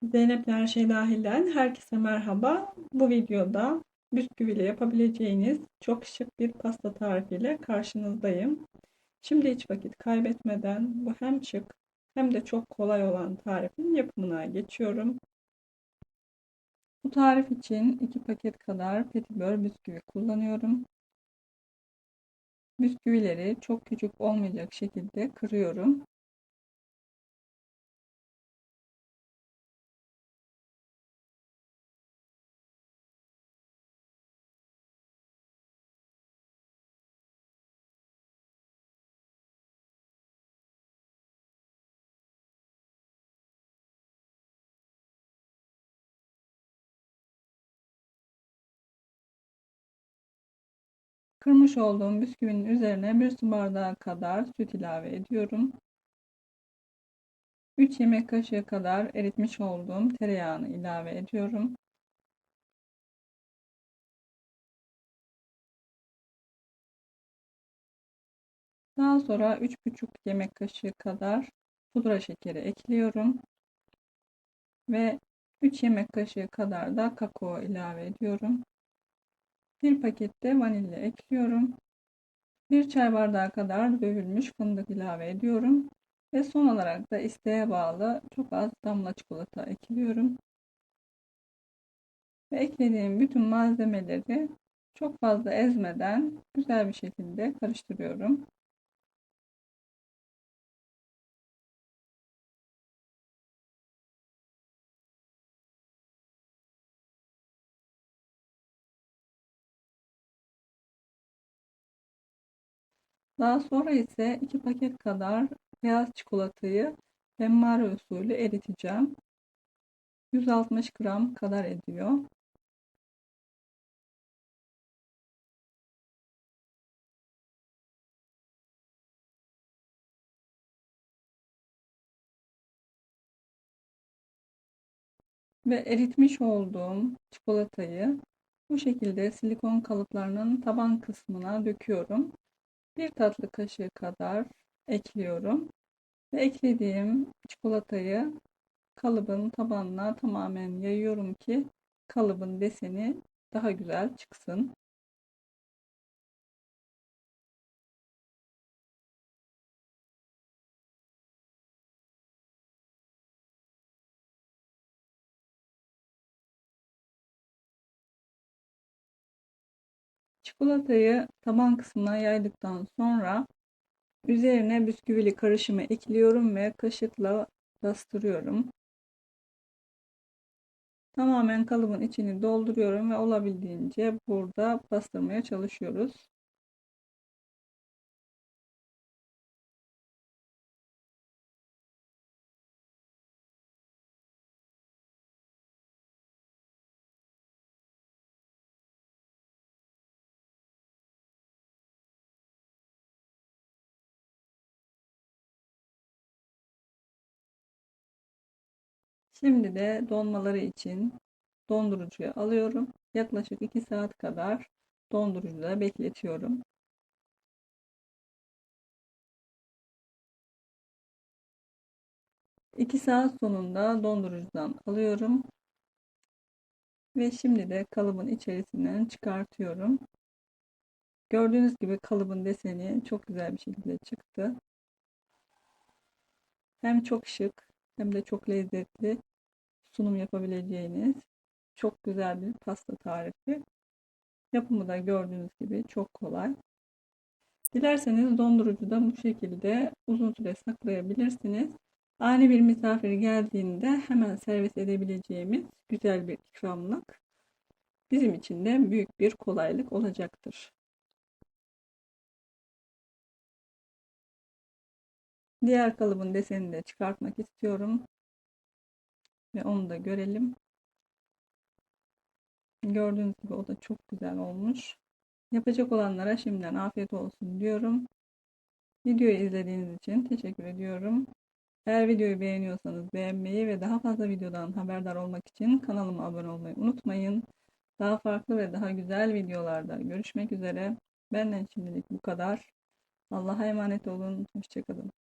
Zeynep Her Şey Dahil'den herkese merhaba. Bu videoda bisküviyle yapabileceğiniz çok şık bir pasta tarifiyle karşınızdayım. Şimdi hiç vakit kaybetmeden bu hem şık hem de çok kolay olan tarifin yapımına geçiyorum. Bu tarif için 2 paket kadar petibör bisküvi kullanıyorum. Bisküvileri çok küçük olmayacak şekilde kırıyorum. Kırmış olduğum bisküvinin üzerine 1 su bardağı kadar süt ilave ediyorum. 3 yemek kaşığı kadar eritmiş olduğum tereyağını ilave ediyorum. Daha sonra 3,5 yemek kaşığı kadar pudra şekeri ekliyorum ve 3 yemek kaşığı kadar da kakao ilave ediyorum. Bir paket de vanilya ekliyorum. 1 çay bardağı kadar dövülmüş fındık ilave ediyorum ve son olarak da isteğe bağlı çok az damla çikolata ekliyorum. Ve eklediğim bütün malzemeleri çok fazla ezmeden güzel bir şekilde karıştırıyorum. Daha sonra ise 2 paket kadar beyaz çikolatayı benmari usulü eriteceğim. 160 gram kadar ediyor. Ve eritmiş olduğum çikolatayı bu şekilde silikon kalıplarının taban kısmına döküyorum. Bir tatlı kaşığı kadar ekliyorum. Ve eklediğim çikolatayı kalıbın tabanına tamamen yayıyorum ki kalıbın deseni daha güzel çıksın. Çikolatayı taban kısmına yaydıktan sonra üzerine bisküvili karışımı ekliyorum ve kaşıkla bastırıyorum. Tamamen kalıbın içini dolduruyorum ve olabildiğince burada bastırmaya çalışıyoruz. Şimdi de donmaları için dondurucuya alıyorum. Yaklaşık 2 saat kadar dondurucuda bekletiyorum. 2 saat sonunda dondurucudan alıyorum ve şimdi de kalıbın içerisinden çıkartıyorum. Gördüğünüz gibi kalıbın deseni çok güzel bir şekilde çıktı. Hem çok şık hem de çok lezzetli sunum yapabileceğiniz çok güzel bir pasta tarifi. Yapımı da gördüğünüz gibi çok kolay. Dilerseniz dondurucuda bu şekilde uzun süre saklayabilirsiniz. Ani bir misafir geldiğinde hemen servis edebileceğimiz güzel bir ikramlık. Bizim için de büyük bir kolaylık olacaktır. Diğer kalıbın desenini de çıkartmak istiyorum ve onu da görelim. Gördüğünüz gibi o da çok güzel olmuş. Yapacak olanlara şimdiden afiyet olsun diyorum. Videoyu izlediğiniz için teşekkür ediyorum. Eğer videoyu beğeniyorsanız beğenmeyi ve daha fazla videodan haberdar olmak için kanalıma abone olmayı unutmayın. Daha farklı ve daha güzel videolarda görüşmek üzere. Benden şimdilik bu kadar. Allah'a emanet olun. Hoşça kalın.